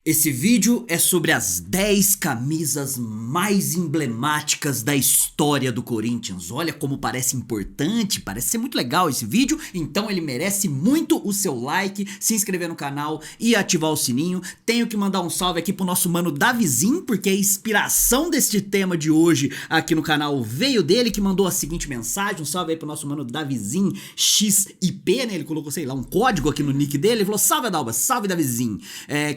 Esse vídeo é sobre as 10 camisas mais emblemáticas da história do Corinthians. Olha como parece importante, parece ser muito legal esse vídeo, então ele merece muito o seu like, se inscrever no canal e ativar o sininho. Tenho que mandar um salve aqui pro nosso mano Davizinho, porque a inspiração deste tema de hoje aqui no canal veio dele, que mandou a seguinte mensagem. Um salve aí pro nosso mano Davizinho XIP, né? Ele colocou, sei lá, um código aqui no nick dele. Ele falou: salve Adalba, salve Davizinho.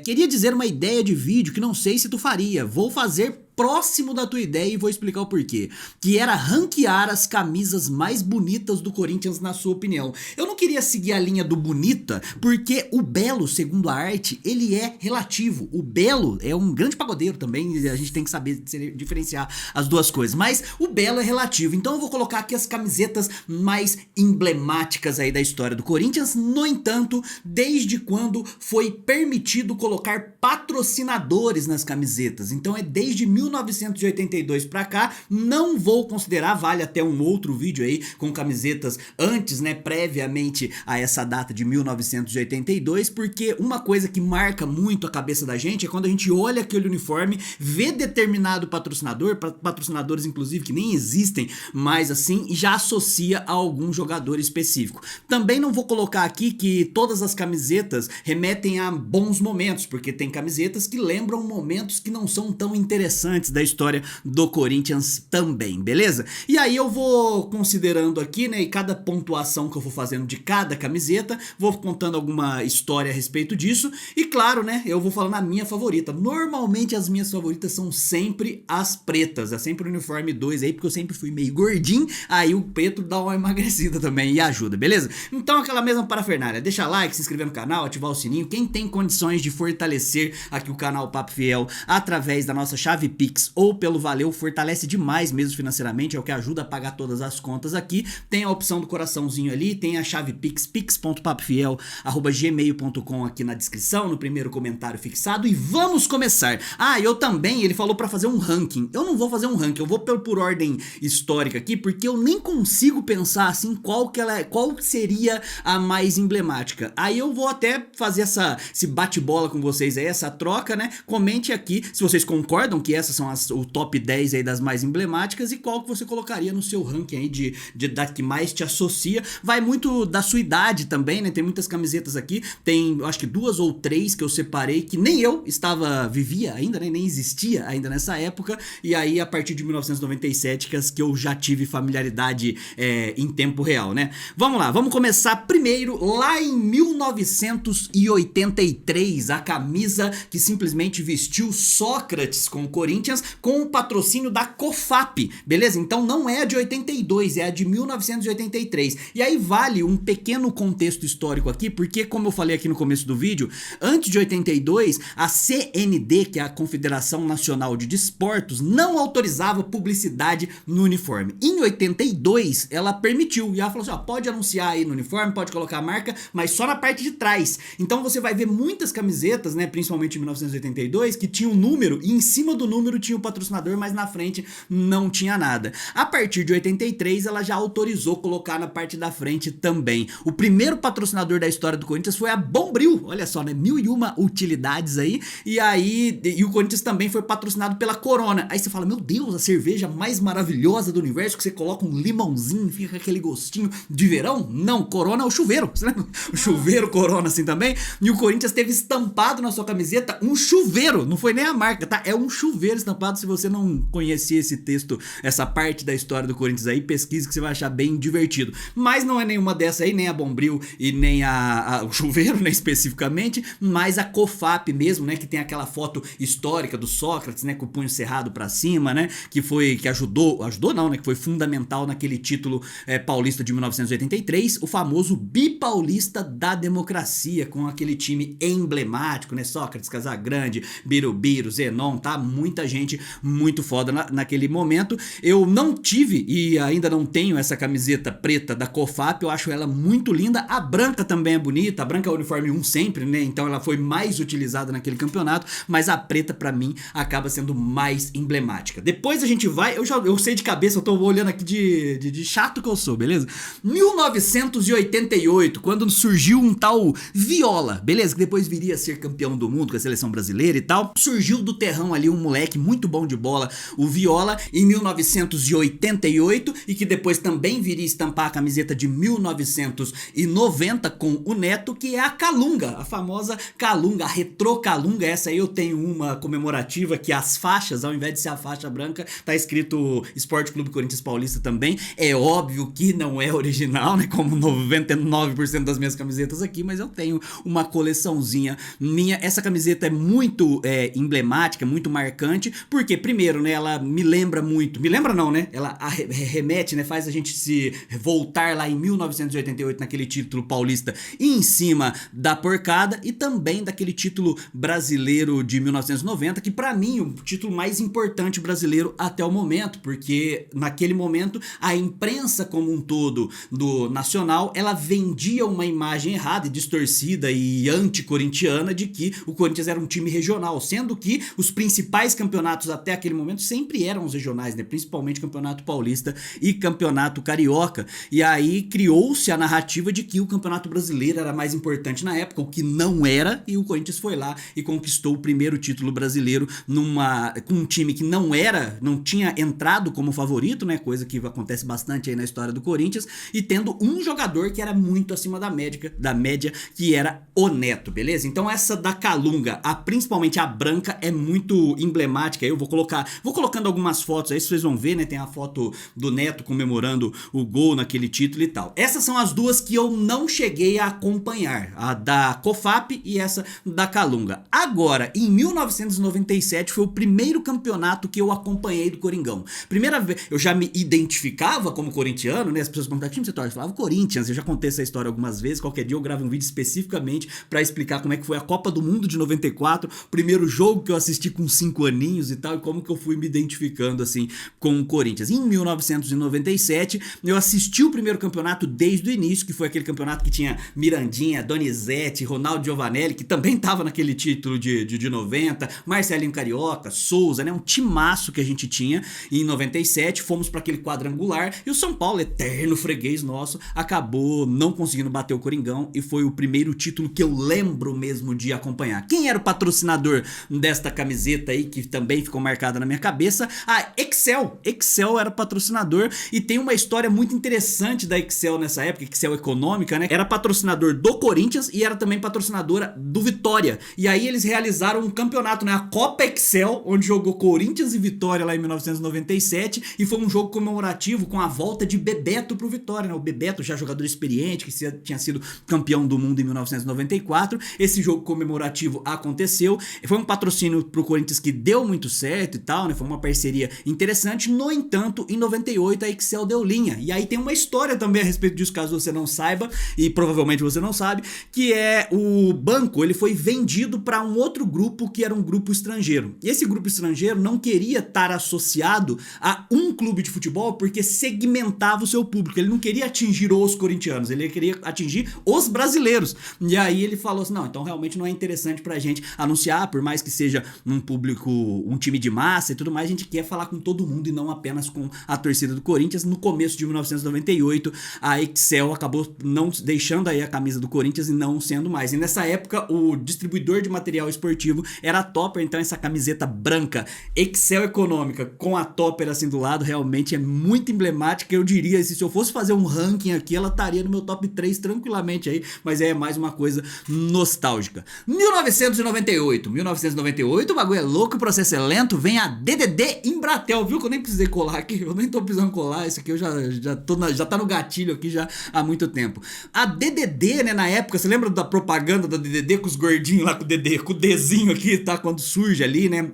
Queria dizer uma ideia de vídeo que não sei se tu faria. Vou fazer próximo da tua ideia e vou explicar o porquê. Que era ranquear as camisas mais bonitas do Corinthians, na sua opinião. Eu não queria seguir a linha do bonita, porque o belo, segundo a arte, ele é relativo. O belo é um grande pagodeiro também, a gente tem que saber diferenciar as duas coisas. Mas o belo é relativo, então eu vou colocar aqui as camisetas mais emblemáticas aí da história do Corinthians. No entanto, desde quando foi permitido colocar patrocinadores nas camisetas? Então é desde 1982 pra cá. Não vou considerar, vale até um outro vídeo aí com camisetas antes, né, previamente a essa data de 1982, porque uma coisa que marca muito a cabeça da gente é quando a gente olha aquele uniforme, vê determinado patrocinador, patrocinadores inclusive que nem existem mais assim, e já associa a algum jogador específico. Também não vou colocar aqui que todas as camisetas remetem a bons momentos, porque tem camisetas que lembram momentos que não são tão interessantes da história do Corinthians também, beleza? E aí eu vou considerando aqui, né, e cada pontuação que eu vou fazendo de cada camiseta, vou contando alguma história a respeito disso, e claro, né, eu vou falando a minha favorita. Normalmente as minhas favoritas são sempre as pretas, é sempre o uniforme 2 aí, porque eu sempre fui meio gordinho, aí o preto dá uma emagrecida também e ajuda, beleza? Então aquela mesma parafernália, deixa like, se inscrever no canal, ativar o sininho. Quem tem condições de fortalecer aqui o canal Papo Fiel através da nossa chave Pix ou pelo Valeu, fortalece demais mesmo financeiramente, é o que ajuda a pagar todas as contas aqui. Tem a opção do coraçãozinho ali, tem a chave Pix, pix.papofiel@gmail.com aqui na descrição, no primeiro comentário fixado, e vamos começar. Eu também, ele falou pra fazer um ranking. Eu não vou fazer um ranking, eu vou por ordem histórica aqui, porque eu nem consigo pensar assim qual seria a mais emblemática. Aí eu vou até fazer esse bate-bola com vocês aí, essa troca, né? Comente aqui se vocês concordam que essas são o top 10 aí das mais emblemáticas, e qual que você colocaria no seu ranking aí da que mais te associa. Vai muito da sua idade também, né? Tem muitas camisetas aqui, tem acho que 2 ou 3 que eu separei que nem eu vivia ainda, né? Nem existia ainda nessa época, e aí a partir de 1997 que eu já tive familiaridade em tempo real, né? Vamos lá, vamos começar primeiro lá em 1983, a camisa que simplesmente vestiu Sócrates com o Corinthians, com o patrocínio da COFAP, beleza? Então não é a de 82, é a de 1983. E aí vale um pequeno contexto histórico aqui, porque como eu falei aqui no começo do vídeo, antes de 82, a CND, que é a Confederação Nacional de Desportos, não autorizava publicidade no uniforme. Em 82, ela permitiu, e ela falou assim, pode anunciar aí no uniforme, pode colocar a marca, mas só na parte de trás. Então você vai ver muitas camisetas, né, principalmente em 1982, que tinha um número, e em cima do número tinha o patrocinador, mas na frente não tinha nada. A partir de 83, ela já autorizou colocar na parte da frente também. O primeiro patrocinador da história do Corinthians foi a Bombril, olha só, né, 1001 utilidades aí, e o Corinthians também foi patrocinado pela Corona. Aí você fala, meu Deus, a cerveja mais maravilhosa do universo, que você coloca um limãozinho, fica aquele gostinho de verão? Não, Corona é o chuveiro, você lembra? O chuveiro Corona assim também, e o Corinthians teve estampado na sua camiseta um chuveiro, não foi nem a marca, tá? É um chuveiro estampado. Se você não conhecia esse texto, essa parte da história do Corinthians aí, pesquise que você vai achar bem divertido. Mas não é nenhuma dessa aí, nem a Bombril e nem o chuveiro, né, especificamente, mas a COFAP mesmo, né, que tem aquela foto histórica do Sócrates, né, com o punho cerrado pra cima, né, que ajudou não, né, que foi fundamental naquele título paulista de 1983, o famoso bipaulista da democracia, com aquele time emblemático, né, Sócrates, Casagrande, Birubiru, Zenon, tá? Muita gente muito foda naquele momento. Eu não tive e ainda não tenho essa camiseta preta da COFAP, eu acho ela muito linda. A branca também é bonita, a branca é o uniforme 1 sempre, né? Então ela foi mais utilizada naquele campeonato, mas a preta pra mim acaba sendo mais emblemática. Depois a gente vai, eu sei de cabeça, eu tô olhando aqui de chato que eu sou, beleza? 1988, quando surgiu um tal Viola, beleza? Que depois viria a ser campeão do mundo com a seleção brasileira e tal. Surgiu do terrão ali um moleque muito bom de bola, o Viola, em 1988, e que depois também viria estampar a camiseta de 1990 com o Neto, que é a Calunga, a famosa Calunga, a Retrô Calunga. Essa aí eu tenho uma comemorativa que as faixas, ao invés de ser a faixa branca, tá escrito Esporte Clube Corinthians Paulista também. É óbvio que não é original, né, como 99% das minhas camisetas aqui, mas eu tenho uma coleçãozinha minha. Essa camiseta é muito emblemática, muito marcante, porque primeiro, né, ela me lembra muito, me lembra não, né, ela remete, né, faz a gente se voltar lá em 1988 naquele título paulista em cima da porcada, e também daquele título brasileiro de 1990, que pra mim o título mais importante brasileiro até o momento, porque naquele momento a imprensa como um todo do nacional, ela vendia uma imagem errada e distorcida e anti-corintiana de que o Corinthians era um time regional, sendo que os principais campeonatos até aquele momento sempre eram os regionais, né? Principalmente Campeonato Paulista e Campeonato Carioca. E aí criou-se a narrativa de que o Campeonato Brasileiro era mais importante na época, o que não era, e o Corinthians foi lá e conquistou o primeiro título brasileiro com um time que não tinha entrado como favorito, né? Coisa que acontece bastante aí na história do Corinthians, e tendo um jogador que era muito acima da média, que era o Neto, beleza? Então essa da Calunga, principalmente a branca, é muito emblemática. Eu vou colocando algumas fotos aí, vocês vão ver, né? Tem a foto do Neto comemorando o gol naquele título e tal. Essas são as duas que eu não cheguei a acompanhar, a da COFAP e essa da Calunga. Agora, em 1997 foi o primeiro campeonato que eu acompanhei do Coringão. Primeira vez, eu já me identificava como corintiano, né? As pessoas perguntavam, time você torce? Eu falava Corinthians. Eu já contei essa história algumas vezes. Qualquer dia eu gravo um vídeo especificamente pra explicar como é que foi a Copa do Mundo de 94, primeiro jogo que eu assisti com 5 aninhos e tal, e como que eu fui me identificando assim com o Corinthians. Em 1997 eu assisti o primeiro campeonato desde o início, que foi aquele campeonato que tinha Mirandinha, Donizete, Ronaldo Giovanelli, que também tava naquele título de 90, Marcelinho Carioca, Souza, né? Um timaço que a gente tinha em 97. Fomos para aquele quadrangular e o São Paulo, eterno freguês nosso, acabou não conseguindo bater o Coringão, e foi o primeiro título que eu lembro mesmo de acompanhar. Quem era o patrocinador desta camiseta aí, que também ficou marcada na minha cabeça? A Excel. Excel era patrocinador, e tem uma história muito interessante da Excel nessa época, Excel Econômica, né? Era patrocinador do Corinthians e era também patrocinadora do Vitória. E aí eles realizaram um campeonato, né? A Copa Excel, onde jogou Corinthians e Vitória lá em 1997, e foi um jogo comemorativo com a volta de Bebeto pro Vitória, né? O Bebeto, já jogador experiente, que tinha sido campeão do mundo em 1994. Esse jogo comemorativo aconteceu. Foi um patrocínio pro Corinthians que deu muito certo e tal, né? Foi uma parceria interessante. No entanto, em 98 a Excel deu linha. E aí tem uma história também a respeito disso, caso você não saiba, e provavelmente você não sabe, que é o banco, ele foi vendido para um outro grupo que era um grupo estrangeiro. E esse grupo estrangeiro não queria estar associado a um clube de futebol porque segmentava o seu público. Ele não queria atingir os corintianos, ele queria atingir os brasileiros. E aí ele falou assim, não, então realmente não é interessante pra gente anunciar, por mais que seja um público, um time de massa e tudo mais, a gente quer falar com todo mundo e não apenas com a torcida do Corinthians. No começo de 1998, a Excel acabou não deixando aí a camisa do Corinthians e não sendo mais. E nessa época, o distribuidor de material esportivo era a Topper, então essa camiseta branca, Excel Econômica, com a Topper assim do lado, realmente é muito emblemática. Eu diria, se eu fosse fazer um ranking aqui, ela estaria no meu top 3 tranquilamente aí, mas é mais uma coisa nostálgica. 1998, o bagulho é louco, o processo é lento, vem a DDD Embratel, viu que eu nem precisei colar aqui, eu nem tô precisando colar, isso aqui eu já tá no gatilho aqui já há muito tempo. A DDD, né, na época, você lembra da propaganda da DDD com os gordinhos lá com o Dzinho aqui, tá, quando surge ali, né?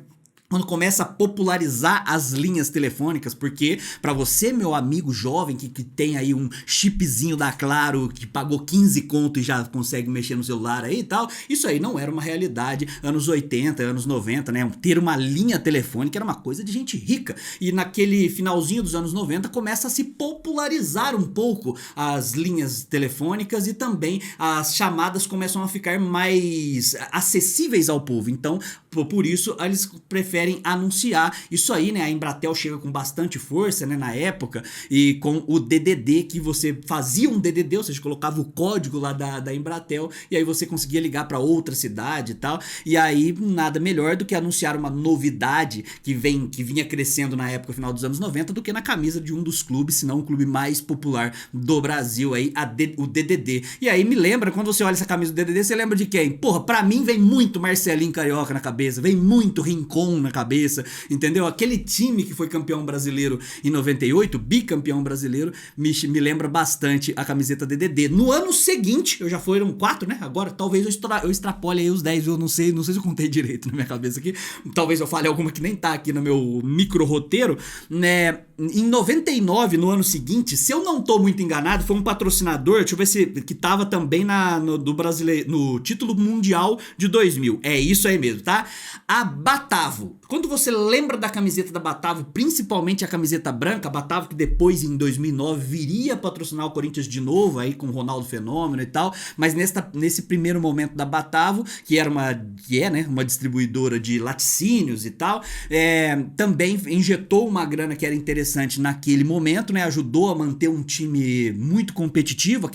quando começa a popularizar as linhas telefônicas, porque pra você, meu amigo jovem, que tem aí um chipzinho da Claro, que pagou 15 conto e já consegue mexer no celular aí e tal, isso aí não era uma realidade anos 80, anos 90, né? Ter uma linha telefônica era uma coisa de gente rica. E naquele finalzinho dos anos 90 começa a se popularizar um pouco as linhas telefônicas e também as chamadas começam a ficar mais acessíveis ao povo. Então, por isso, eles preferem anunciar isso aí, né? A Embratel chega com bastante força, né, na época, e com o DDD, que você fazia um DDD, ou seja, colocava o código lá da Embratel, e aí você conseguia ligar para outra cidade e tal, e aí nada melhor do que anunciar uma novidade que vinha crescendo na época, final dos anos 90, do que na camisa de um dos clubes, se não o clube mais popular do Brasil aí, o DDD. E aí me lembra, quando você olha essa camisa do DDD, você lembra de quem? Porra, pra mim vem muito Marcelinho Carioca na cabeça, vem muito Rincon na cabeça, entendeu? Aquele time que foi campeão brasileiro em 98, bicampeão brasileiro, me lembra bastante a camiseta DDD. No ano seguinte, eu já foram 4, né? Agora talvez eu extrapole aí os 10, eu não sei se eu contei direito na minha cabeça aqui, talvez eu fale alguma que nem tá aqui no meu micro roteiro, né? Em 99, no ano seguinte, se eu não tô muito enganado, foi um patrocinador, deixa eu ver se, que tava também no título mundial de 2000. É isso aí mesmo, tá? A Batavo. Quando você lembra da camiseta da Batavo, principalmente a camiseta branca, a Batavo que depois em 2009 viria a patrocinar o Corinthians de novo, aí com o Ronaldo Fenômeno e tal, mas nesse primeiro momento da Batavo, que é, né, uma distribuidora de laticínios e tal, também injetou uma grana que era interessante naquele momento, né, ajudou a manter um time muito competitivo,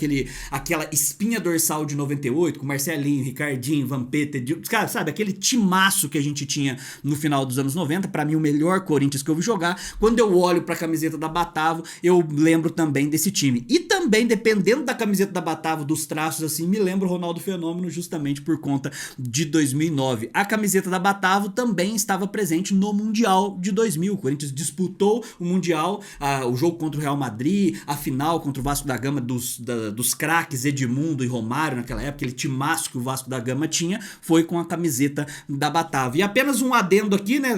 aquela espinha dorsal de 98, com Marcelinho, Ricardinho, Vampeta, cara, sabe, aquele timaço que a gente tinha no final dos anos 90, pra mim o melhor Corinthians que eu vi jogar. Quando eu olho pra camiseta da Batavo, eu lembro também desse time. E também, dependendo da camiseta da Batavo, dos traços assim, me lembro o Ronaldo Fenômeno justamente por conta de 2009. A camiseta da Batavo também estava presente no Mundial de 2000. O Corinthians disputou o Mundial, o jogo contra o Real Madrid, a final contra o Vasco da Gama dos craques Edmundo e Romário naquela época, aquele timaço que o Vasco da Gama tinha, foi com a camiseta da Batavo. E apenas um adendo aqui, né,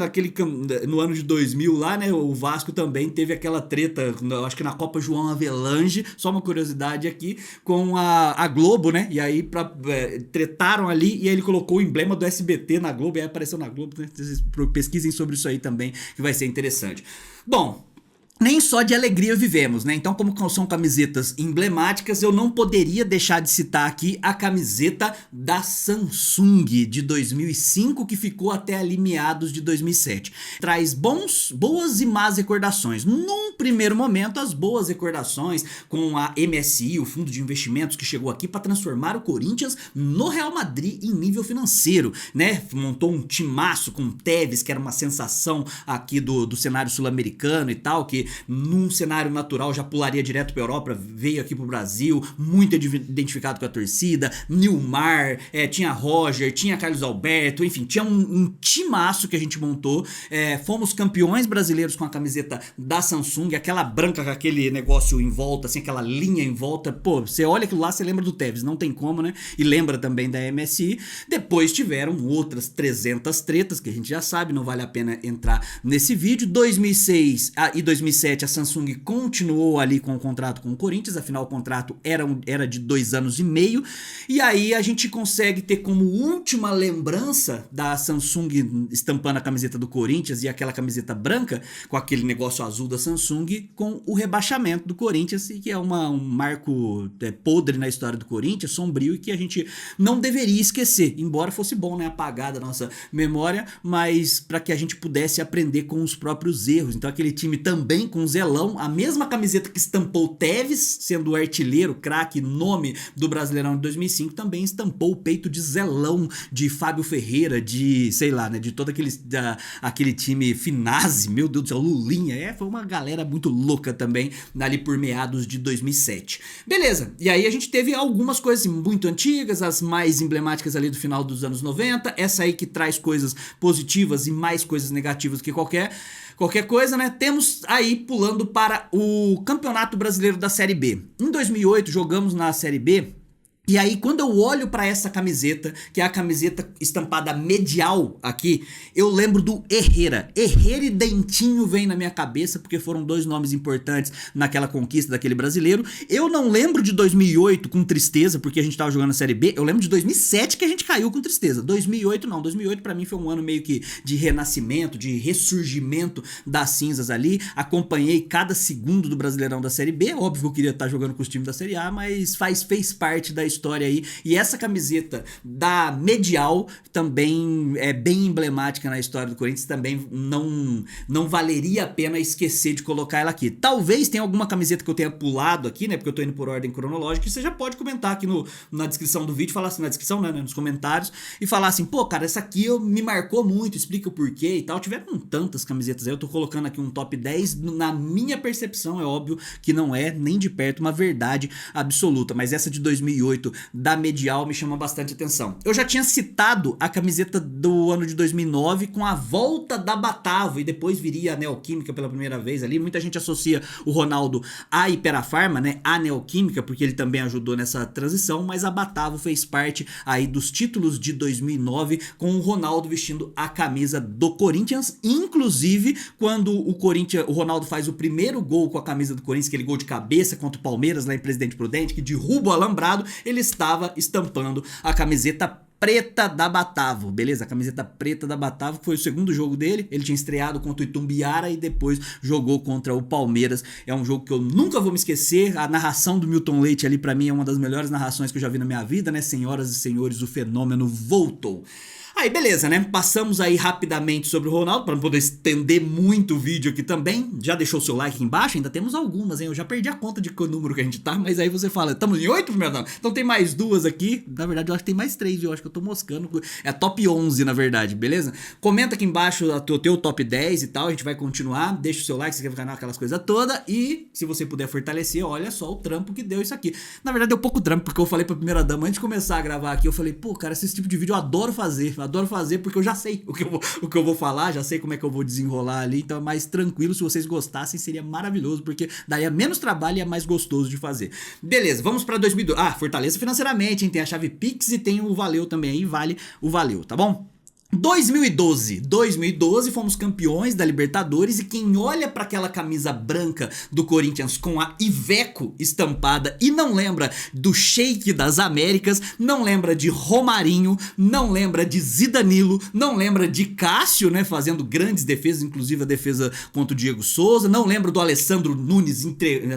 no ano de 2000 lá, né, o Vasco também teve aquela treta, acho que na Copa João Avelange, só uma curiosidade aqui, com a Globo, né, e aí tretaram ali, e aí ele colocou o emblema do SBT na Globo, e aí apareceu na Globo, né, pesquisem sobre isso aí também, que vai ser interessante. Bom, nem só de alegria vivemos, né? Então, como são camisetas emblemáticas, eu não poderia deixar de citar aqui a camiseta da Samsung de 2005, que ficou até ali meados de 2007. Traz boas e más recordações. Num primeiro momento, as boas recordações com a MSI, o fundo de investimentos que chegou aqui para transformar o Corinthians no Real Madrid em nível financeiro, né? Montou um timaço com o Tevez, que era uma sensação aqui do cenário sul-americano e tal, que num cenário natural já pularia direto pra Europa, veio aqui pro Brasil, muito identificado com a torcida, Nilmar, tinha Roger, tinha Carlos Alberto, enfim, tinha um timaço que a gente montou, fomos campeões brasileiros com a camiseta da Samsung, aquela branca com aquele negócio em volta, assim, aquela linha em volta, pô, você olha aquilo lá, você lembra do Tevez, não tem como, né, e lembra também da MSI. Depois tiveram outras 300 tretas, que a gente já sabe, não vale a pena entrar nesse vídeo. 2006 e 2007 a Samsung continuou ali com o contrato com o Corinthians, afinal o contrato era de 2 anos e meio, e aí a gente consegue ter como última lembrança da Samsung estampando a camiseta do Corinthians e aquela camiseta branca, com aquele negócio azul da Samsung, com o rebaixamento do Corinthians, que é um marco podre na história do Corinthians, sombrio, e que a gente não deveria esquecer, embora fosse bom, né, apagar da nossa memória, mas para que a gente pudesse aprender com os próprios erros. Então aquele time também com Zelão, a mesma camiseta que estampou o Tevez, sendo o artilheiro, craque, nome do Brasileirão de 2005, também estampou o peito de Zelão, de Fábio Ferreira, de, sei lá, né, de todo aquele time Finazzi, meu Deus do céu, Lulinha, foi uma galera muito louca também, ali por meados de 2007. Beleza, e aí a gente teve algumas coisas muito antigas, as mais emblemáticas ali do final dos anos 90, essa aí que traz coisas positivas e mais coisas negativas que qualquer coisa, né? Temos aí pulando para o Campeonato Brasileiro da Série B. Em 2008 jogamos na Série B E aí, quando eu olho pra essa camiseta, que é a camiseta estampada medial aqui, eu lembro do Herrera. Herrera e Dentinho vem na minha cabeça, porque foram dois nomes importantes naquela conquista daquele brasileiro. Eu não lembro de 2008 com tristeza, porque a gente tava jogando a Série B. Eu lembro de 2007 que a gente caiu com tristeza. 2008 não. 2008 pra mim foi um ano meio que de renascimento, de ressurgimento das cinzas ali. Acompanhei cada segundo do Brasileirão da Série B. Óbvio que eu queria estar jogando com os times da Série A, mas fez parte da história aí, e essa camiseta da medial também é bem emblemática na história do Corinthians, também não valeria a pena esquecer de colocar ela aqui. Talvez tenha alguma camiseta que eu tenha pulado aqui, né, porque eu tô indo por ordem cronológica, e você já pode comentar aqui na descrição do vídeo, falar assim, na descrição, né, nos comentários, e falar assim, pô, cara, essa aqui me marcou muito, explica o porquê e tal. Tiveram tantas camisetas aí, eu tô colocando aqui um top 10, na minha percepção, é óbvio que não é nem de perto uma verdade absoluta, mas essa de 2008 da medial me chama bastante atenção. Eu já tinha citado a camiseta do ano de 2009 com a volta da Batavo, e depois viria a Neoquímica pela primeira vez ali. Muita gente associa o Ronaldo à Iperafarma, né, à Neoquímica, porque ele também ajudou nessa transição, mas a Batavo fez parte aí dos títulos de 2009 com o Ronaldo vestindo a camisa do Corinthians, inclusive quando o Ronaldo faz o primeiro gol com a camisa do Corinthians, aquele gol de cabeça contra o Palmeiras lá em Presidente Prudente, que derruba o alambrado, ele estava estampando a camiseta preta da Batavo, beleza? A camiseta preta da Batavo, que foi o segundo jogo dele. Ele tinha estreado contra o Itumbiara e depois jogou contra o Palmeiras. É um jogo que eu nunca vou me esquecer. A narração do Milton Leite ali pra mim é uma das melhores narrações que eu já vi na minha vida, né? Senhoras e senhores, o fenômeno voltou. Aí beleza, né? Passamos aí rapidamente sobre o Ronaldo, para não poder estender muito o vídeo aqui também. Já deixou o seu like aqui embaixo? Ainda temos algumas, hein? Eu já perdi a conta de qual número que a gente tá, mas aí você fala, estamos em 8, primeiro dama? Então tem mais duas aqui. Na verdade, eu acho que tem mais 3, viu? Eu acho que eu tô moscando. É top 11, na verdade, beleza? Comenta aqui embaixo o teu top 10 e tal, a gente vai continuar. Deixa o seu like, se inscreve no canal, aquelas coisas todas. E se você puder fortalecer, olha só o trampo que deu isso aqui. Na verdade, deu pouco trampo, porque eu falei pra primeira dama, antes de começar a gravar aqui, eu falei, pô, cara, esse tipo de vídeo eu adoro fazer porque eu já sei o que eu vou falar, já sei como é que eu vou desenrolar ali, então é mais tranquilo. Se vocês gostassem, seria maravilhoso, porque daria menos trabalho e é mais gostoso de fazer. Beleza, vamos pra 2002. Fortaleça financeiramente, hein? Tem a chave Pix e tem o Valeu também aí, vale o Valeu, tá bom? 2012 fomos campeões da Libertadores, e quem olha para aquela camisa branca do Corinthians com a Iveco estampada e não lembra do Sheik das Américas, não lembra de Romarinho, não lembra de Zidanilo, não lembra de Cássio, né, fazendo grandes defesas, inclusive a defesa contra o Diego Souza, não lembra do Alessandro Nunes,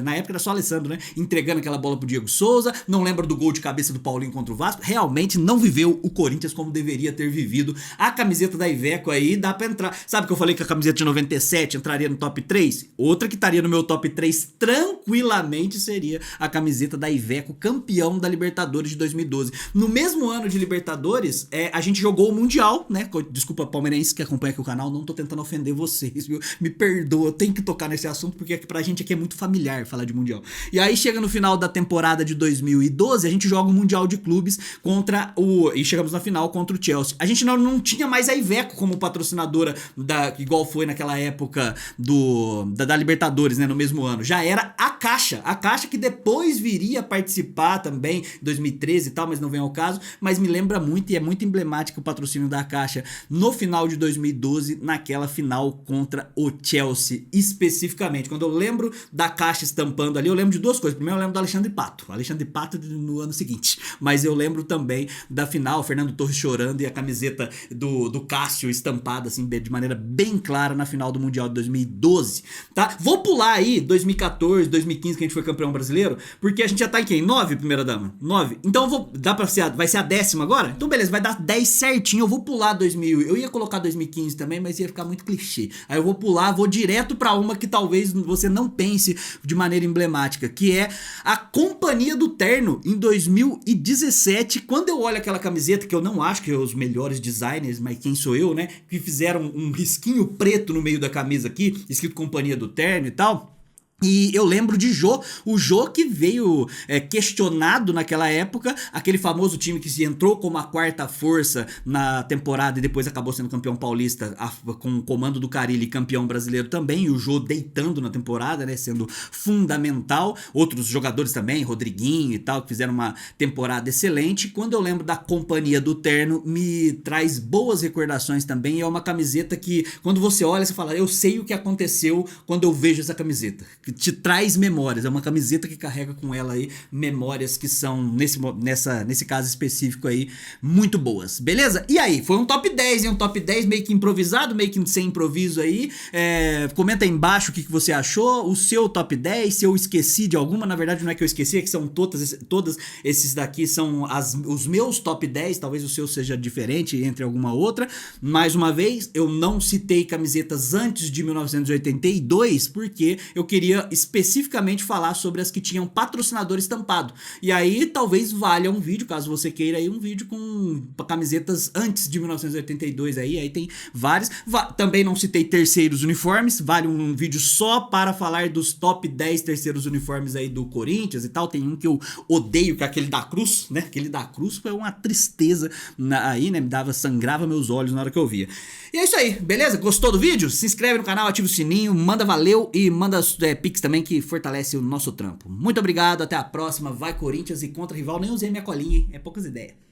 na época era só Alessandro, né, entregando aquela bola pro Diego Souza, não lembra do gol de cabeça do Paulinho contra o Vasco. Realmente não viveu o Corinthians como deveria ter vivido. A camiseta da Iveco aí dá pra entrar. Sabe que eu falei que a camiseta de 97 entraria no top 3? Outra que estaria no meu top 3 tranquilamente seria a camiseta da Iveco, campeão da Libertadores de 2012. No mesmo ano de Libertadores, a gente jogou o Mundial, né? Desculpa, palmeirense que acompanha aqui o canal, não tô tentando ofender vocês, viu? Me perdoa, eu tenho que tocar nesse assunto porque pra gente aqui é muito familiar falar de Mundial. E aí chega no final da temporada de 2012, a gente joga o Mundial de Clubes e chegamos na final contra o Chelsea. A gente não tinha mais a Iveco como patrocinadora igual foi naquela época da Libertadores, né, no mesmo ano. Já era a Caixa que depois viria a participar também em 2013 e tal, mas não vem ao caso. Mas me lembra muito e é muito emblemático o patrocínio da Caixa no final de 2012, naquela final contra o Chelsea especificamente. Quando eu lembro da Caixa estampando ali, eu lembro de duas coisas. Primeiro eu lembro do Alexandre Pato no ano seguinte, mas eu lembro também da final, Fernando Torres chorando e a camiseta do Cássio estampada assim de maneira bem clara na final do Mundial de 2012, tá? Vou pular aí 2014, 2015 que a gente foi campeão brasileiro, porque a gente já tá em quem? 9, primeira dama? 9. Então vai ser a 10ª agora? Então beleza, vai dar 10 certinho. Eu vou pular 2000. Eu ia colocar 2015 também, mas ia ficar muito clichê. Aí eu vou pular, vou direto pra uma que talvez você não pense de maneira emblemática, que é a Companhia do Terno em 2017. Quando eu olho aquela camiseta, que eu não acho que é os melhores designers, mas quem sou eu, né? Que fizeram um risquinho preto no meio da camisa aqui, escrito Companhia do Terno e tal. E eu lembro de Jô, o Jô que veio questionado naquela época, aquele famoso time que se entrou como a quarta força na temporada e depois acabou sendo campeão paulista com o comando do Carille, campeão brasileiro também, e o Jô deitando na temporada, né, sendo fundamental. Outros jogadores também, Rodriguinho e tal, que fizeram uma temporada excelente. Quando eu lembro da companhia do terno, me traz boas recordações também, e é uma camiseta que quando você olha, você fala, eu sei o que aconteceu quando eu vejo essa camiseta. Que te traz memórias, é uma camiseta que carrega com ela aí memórias que são, nesse caso específico aí, muito boas, beleza? E aí, foi um top 10, hein? Um top 10 meio que improvisado, meio que sem improviso aí. Comenta aí embaixo o que você achou, o seu top 10, se eu esqueci de alguma. Na verdade não é que eu esqueci, é que são todas esses daqui são os meus top 10, talvez o seu seja diferente entre alguma outra. Mais uma vez, eu não citei camisetas antes de 1982, porque eu queria especificamente falar sobre as que tinham patrocinador estampado. E aí talvez valha um vídeo, caso você queira aí, um vídeo com camisetas antes de 1982 aí tem várias. Também não citei terceiros uniformes, vale um vídeo só para falar dos top 10 terceiros uniformes aí do Corinthians e tal. Tem um que eu odeio, que é aquele da Cruz, né? Aquele da Cruz foi uma tristeza aí, né? Sangrava meus olhos na hora que eu via. E é isso aí, beleza? Gostou do vídeo? Se inscreve no canal, ativa o sininho, manda valeu e manda Pix também, que fortalece o nosso trampo. Muito obrigado, até a próxima. Vai Corinthians, e contra rival nem usei minha colinha, hein? É poucas ideias.